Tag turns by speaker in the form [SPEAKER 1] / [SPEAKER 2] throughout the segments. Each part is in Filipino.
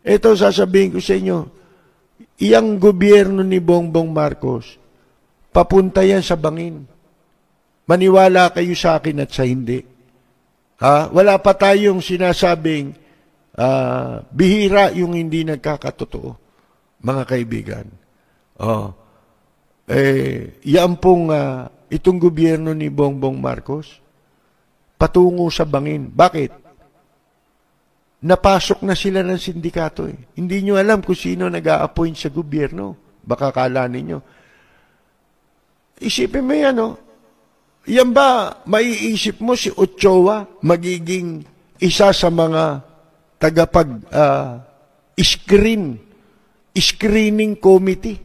[SPEAKER 1] Ito, sasabihin ko sa inyo, iyang gobyerno ni Bongbong Marcos, papunta yan sa bangin. Maniwala kayo sa akin at sa hindi. Wala pa tayong sinasabing bihira yung hindi nagkakatotoo, mga kaibigan. Yan pong itong gobyerno ni Bongbong Marcos, patungo sa bangin. Bakit? Napasok na sila ng sindikato. Hindi nyo alam kung sino nag-a-appoint sa gobyerno. Baka kala ninyo. Isipin mo yan, Yan ba, maiisip mo si Ochoa magiging isa sa mga screening committee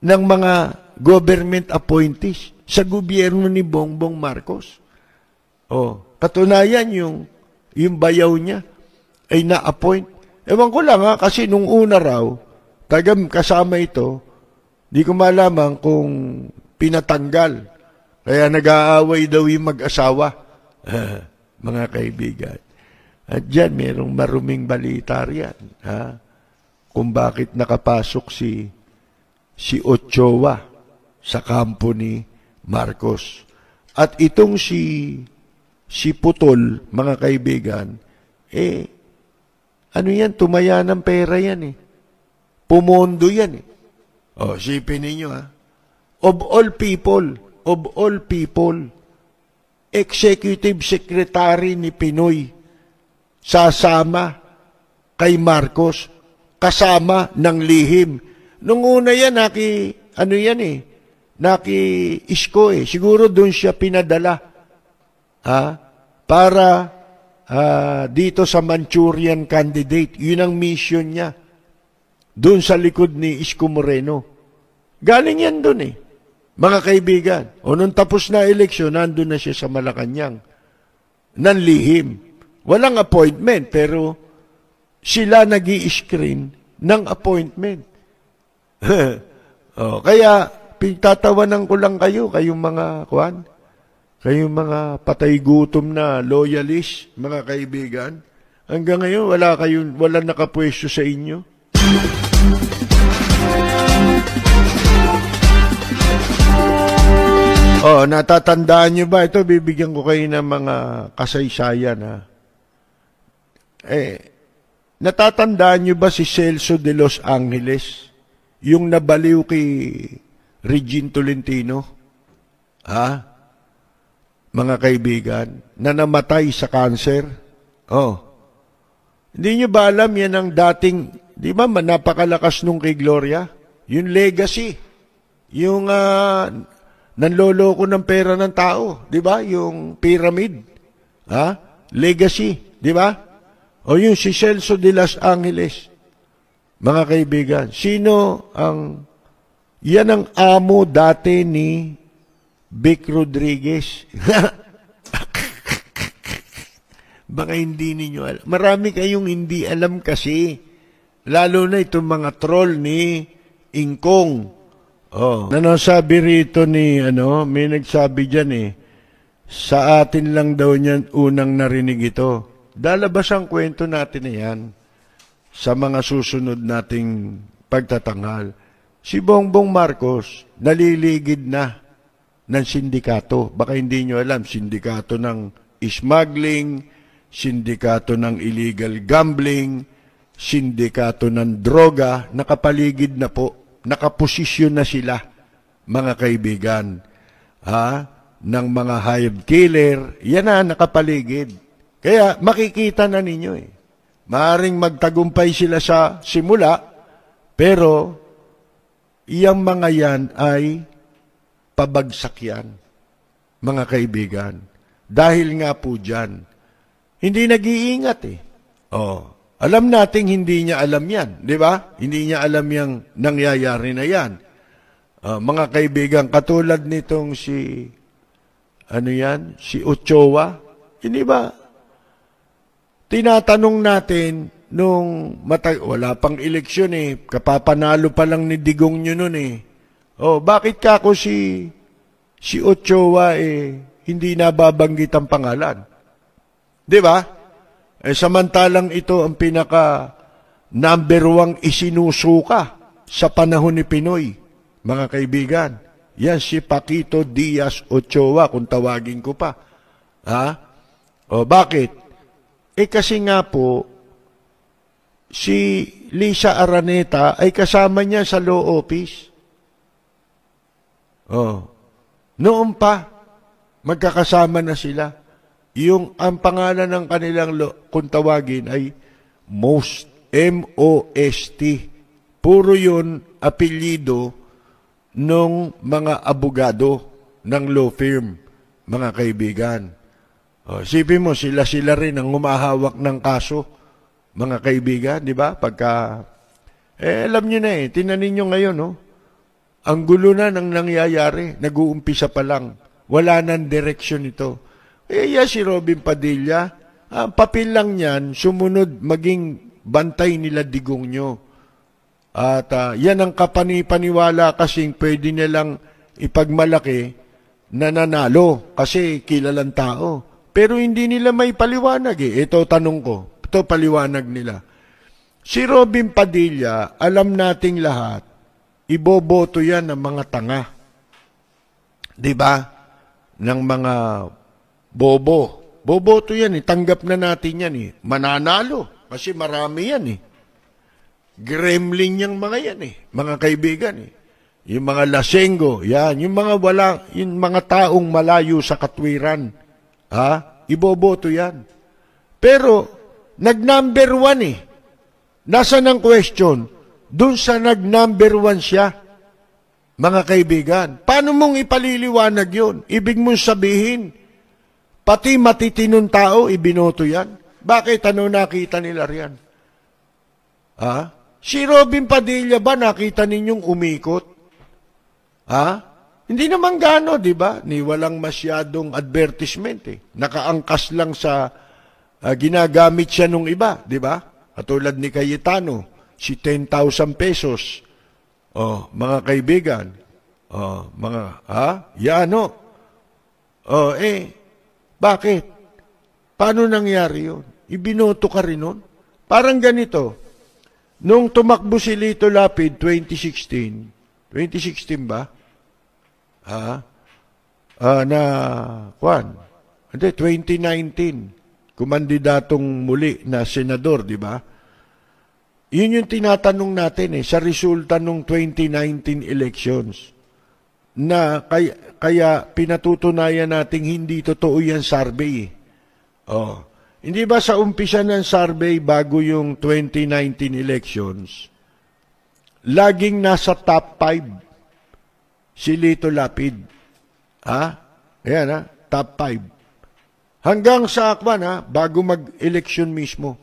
[SPEAKER 1] ng mga government appointees sa gobyerno ni Bongbong Marcos? Katunayan yung bayaw niya ay na-appoint. Ewan ko lang kasi nung una raw, kasama ito, di ko malaman kung pinatanggal. Kaya nag-aaway daw yung mag-asawa, mga kaibigan. At dyan, mayroong maruming balita riyan, kung bakit nakapasok si Ochoa sa kampo ni Marcos. At itong si Putol, mga kaibigan, ano yan, tumaya ng pera yan Pumondo yan sipin ninyo Of all people, executive secretary ni Pinoy, sasama kay Marcos, kasama ng lihim. Nung una yan, naki-isko Siguro doon siya pinadala, para dito sa Manchurian candidate. Yun ang mission niya. Doon sa likod ni Isko Moreno. Galing yan doon mga kaibigan. Nung tapos na eleksyon, nandun na siya sa Malacanang. Nanlihim. Walang appointment, pero sila nag-i-screen ng appointment. Kaya, pinagtatawanan ko lang kayong kayong mga patay gutom na loyalist, mga kaibigan. Hanggang ngayon, wala nakapwesto sa inyo. Natatandaan nyo ba? Ito, bibigyan ko kayo ng mga kasaysayan, natatandaan nyo ba si Celso de Los Angeles? Yung nabaliw kay Regine Tolentino? Mga kaibigan, na namatay sa cancer? Hindi nyo ba alam yan ang dating, di ba, napakalakas nung kay Gloria? Yung legacy. Yung nanloloko ng pera ng tao, di ba? Yung pyramid. Legacy, di ba? Yung si Celso de Los Angeles. Mga kaibigan, yan ang amo dati ni Vic Rodriguez. Baka hindi ninyo alam. Marami kayong hindi alam kasi. Lalo na itong mga troll ni Ingkong. Sabi rito may nagsabi dyan sa atin lang daw niyan unang narinig ito. Lalabas ang kwento natin na yan sa mga susunod nating pagtatanghal. Si Bongbong Marcos naliligid na ng sindikato. Baka hindi nyo alam, sindikato ng smuggling, sindikato ng illegal gambling, sindikato ng droga, nakapaligid na po. Nakaposisyon na sila, mga kaibigan, ng mga hive killer, yan na, nakapaligid. Kaya makikita na ninyo Maaring magtagumpay sila sa simula, pero iyang mga yan ay pabagsak yan, mga kaibigan. Dahil nga po dyan, hindi nag-iingat Alam nating hindi niya alam yan, di ba? Hindi niya alam yung nangyayari na yan. Mga kaibigan, katulad nitong si Ochoa, hindi ba? Tinatanong natin nung wala pang eleksyon kapapanalo pa lang ni Digong nyo nun bakit kako si Ochoa hindi nababanggit ang pangalan? Di ba? Samantalang ito ang pinaka number 1 isinusuka sa panahon ni Pinoy, mga kaibigan. Yan si Paquito Diaz Ochoa, kung tawagin ko pa. Ha? O bakit? Kasi nga po, si Lisa Araneta ay kasama niya sa law office. Noon pa, magkakasama na sila. Ang pangalan ng kanilang kung tawagin ay MOST, M-O-S-T. Puro yun apelyido ng mga abogado ng law firm, mga kaibigan. Isipin mo, sila rin ang humahawak ng kaso, mga kaibigan, di ba? Pagka, alam nyo na tinanin nyo ngayon, ang gulo na ng nangyayari, nag-uumpisa pa lang, wala nang direksyon ito. Si Robin Padilla, ang papel lang niyan, sumunod maging bantay nila digong nyo. At yan ang kapanipaniwala kasing pwede nilang ipagmalaki na nanalo kasi kilalang tao. Pero hindi nila may paliwanag Ito tanong ko, ito paliwanag nila. Si Robin Padilla, alam nating lahat, iboboto yan ng mga tanga. Diba? Ng mga bobo. Boboto yan tanggap na natin yan Mananalo kasi marami yan Gremlin yung mga yan mga kaibigan Yung mga lasenggo, yan, yung mga taong malayo sa katwiran, iboboto yan. Pero, nag-number 1 Nasaan ang question? Doon sa nag-number 1 siya, mga kaibigan. Paano mong ipaliliwanag yun? Ibig mong sabihin, pati matitinong tao, ibinoto yan. Bakit? Ano nakita nila riyan? Si Robin Padilla ba nakita ninyong umikot? Hindi naman gano, di ba? Ni walang masyadong advertisement Nakaangkas lang sa ginagamit siya nung iba, di ba? Katulad ni Cayetano, si 10,000 pesos. Mga kaibigan. Bakit? Paano nangyari yun? Ibinoto ka rin nun? Parang ganito. Nung tumakbo si Lito Lapid 2016 ba? 2019, kumandidatong muli na senador, di ba? Yun yung tinatanong natin sa resulta ng 2019 elections. Na kaya pinatutunayan nating hindi totoo yan survey. Hindi ba sa umpisa ng survey bago yung 2019 elections, laging nasa top 5 si Lito Lapid. Ayan top 5. Hanggang sa bago mag-eleksyon mismo.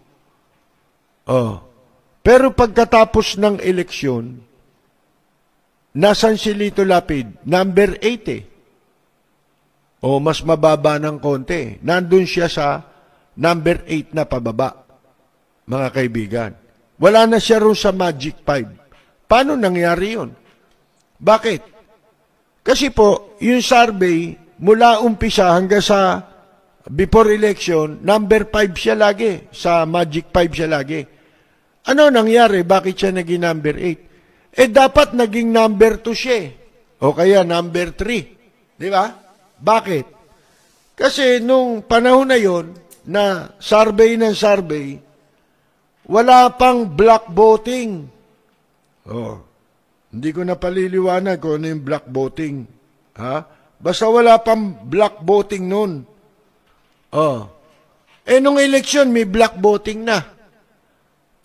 [SPEAKER 1] Pero pagkatapos ng eleksyon, nasan si Lito Lapid? Number 8 mas mababa ng konti. Nandun siya sa number 8 na pababa, mga kaibigan. Wala na siya rin sa Magic 5. Paano nangyari yun? Bakit? Kasi po, yung survey, mula umpisa hanggang sa before election, number 5 siya lagi. Sa Magic 5 siya lagi. Ano nangyari? Bakit siya naging number 8? Dapat naging number 2 siya o kaya number 3. Di ba? Bakit? Kasi nung panahon na yon, na survey ng survey, wala pang black voting. Hindi ko na paliliwanag kung ano yung black voting. Basta wala pang black voting nun. Nung election, may black voting na.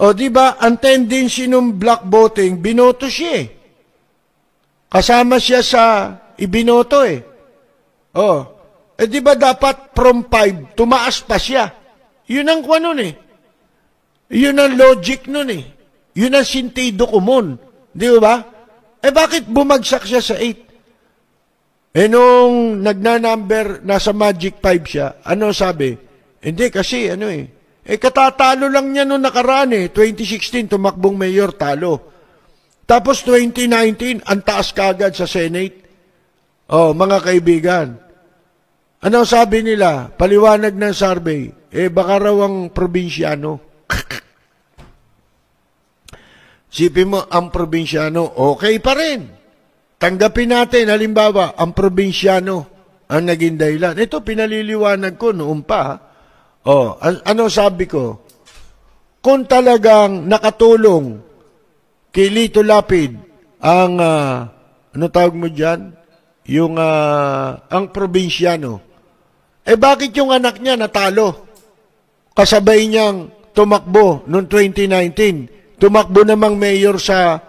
[SPEAKER 1] Di ba, ang tendency nung black voting, binoto siya Kasama siya sa ibinoto di ba dapat from 5, tumaas pa siya? Yun ang kwa nun Yun ang logic nun Yun ang sentido komon. Di ba? Bakit bumagsak siya sa 8? Nung nagnanumber, nasa Magic 5 siya, ano sabi? Hindi kasi, katatalo lang niya nung nakaraan 2016, tumakbong mayor, talo. Tapos 2019, ang taas kagad sa Senate. Mga kaibigan, ano sabi nila? Paliwanag ng survey. Baka raw ang probinsyano. Sipin mo, ang probinsyano, okay pa rin. Tanggapin natin, halimbawa, ang probinsyano ang naging dahilan. Ito, pinaliliwanag ko noon pa. Ano sabi ko? Kung talagang nakatulong kay Lito Lapid ang, ano tawag mo dyan? Yung, ang probinsyano. Bakit yung anak niya natalo? Kasabay niyang tumakbo noong 2019. Tumakbo namang mayor sa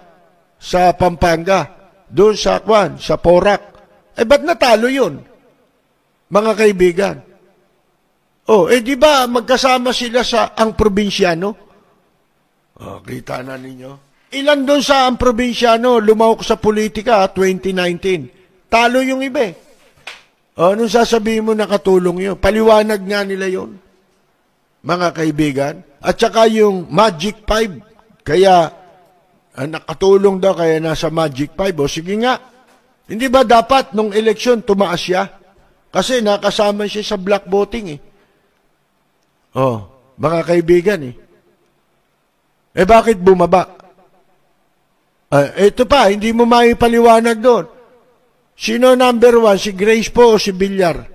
[SPEAKER 1] Pampanga. Doon sa Porac. Ba't natalo yun? Mga kaibigan. Di ba magkasama sila sa ang probinsyano? Kita na ninyo. Ilan doon sa ang probinsyano lumawak sa politika 2019? Talo yung iba eh. Anong sasabihin mo nakatulong yun? Paliwanag nga nila yun. Mga kaibigan. At saka yung Magic 5. Kaya nakatulong daw kaya nasa Magic 5. Sige nga. Hindi ba dapat nung eleksyon tumaas siya? Kasi nakasama siya sa black voting eh. Mga kaibigan eh. Bakit bumaba? Ito pa, hindi mo maipaliwanag doon. Sino number 1? Si Grace po o si Villar?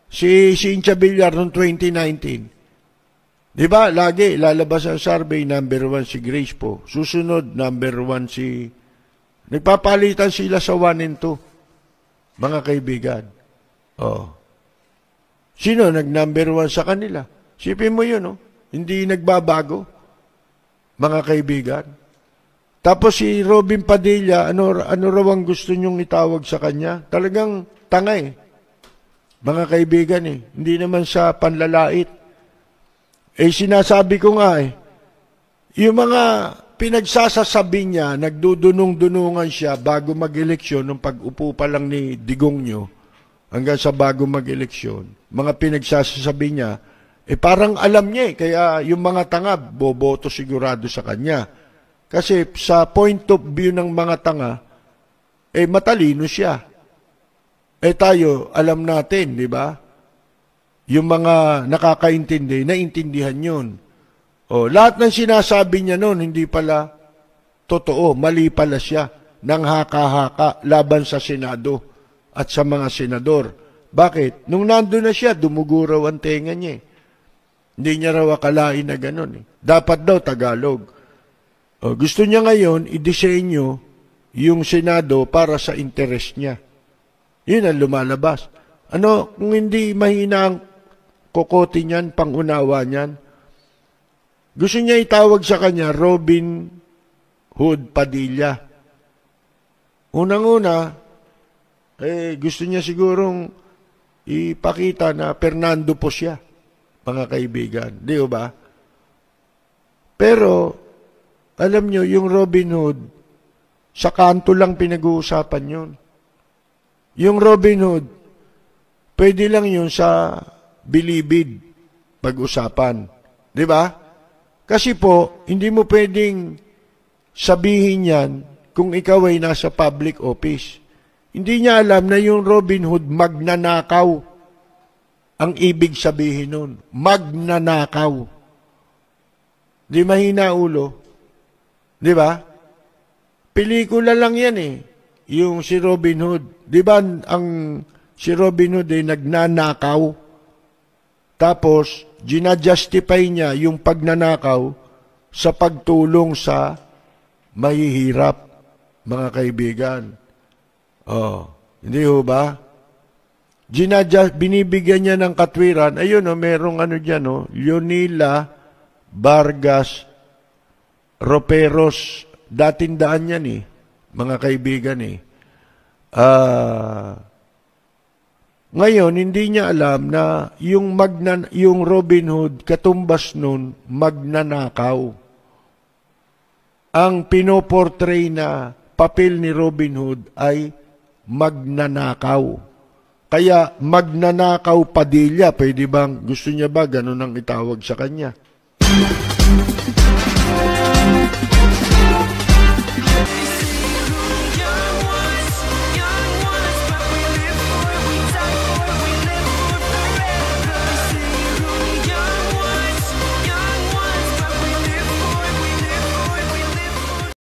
[SPEAKER 1] Si Cynthia Villar noong 2019. Di ba? Lagi lalabas ang survey, number 1 si Grace po. Susunod, number 1 si... Nagpapalitan sila sa 1 and 2. Mga kaibigan. Sino nag-number 1 sa kanila? Sipin mo yun, Hindi nagbabago. Mga kaibigan. Tapos si Robin Padilla, ano raw ang gusto niyong itawag sa kanya? Talagang tanga eh. Mga kaibigan eh. Hindi naman sa panlalait. Sinasabi ko nga yung mga pinagsasasabi niya, nagdudunong-dunungan siya bago mag-eleksyon, nung pag-upo pa lang ni Digong nyo, hanggang sa bago mag-eleksyon, mga pinagsasasabi niya, parang alam niya kaya yung mga tanga, boboto sigurado sa kanya. Kasi sa point of view ng mga tanga, matalino siya. Tayo, alam natin, di ba? Yung mga nakakaintindi, naintindihan yun. Lahat ng sinasabi niya noon, hindi pala totoo, mali pala siya, nang haka-haka laban sa Senado at sa mga senador. Bakit? Nung nandun na siya, dumuguraw ang tenga niya. Hindi niya raw akalain na gano'n. Dapat daw Tagalog. Gusto niya ngayon, i-disenyo yung Senado para sa interest niya. Yun ang lumalabas. Kung hindi mahina ang kokote niyan, pangunawa niyan, gusto niya itawag sa kanya Robin Hood Padilla. Unang-una, gusto niya sigurong ipakita na Fernando po siya, mga kaibigan. Di ba? Pero, alam nyo, yung Robin Hood, sa kanto lang pinag-uusapan yun. Yung Robin Hood, pwede lang yun sa bilibid pag-usapan. Di ba? Kasi po, hindi mo pwedeng sabihin yan kung ikaw ay nasa public office. Hindi niya alam na yung Robin Hood magnanakaw. Ang ibig sabihin nun, magnanakaw. Di mahina ulo. Di ba? Pelikula lang yan yung si Robin Hood. Di ba si Robin Hood nagnanakaw? Tapos, ginajustify niya yung pagnanakaw sa pagtulong sa mahihirap, mga kaibigan. Hindi ho ba? Binibigyan niya ng katwiran. Ayun, merong dyan, Leonila Vargas Roperos, dating daan yan mga kaibigan Ngayon, hindi niya alam na yung Robin Hood, katumbas nun, magnanakaw. Ang pinoportray na papel ni Robin Hood ay magnanakaw. Kaya magnanakaw Padilla, pwede bang, gusto niya ba ganun ang itawag sa kanya?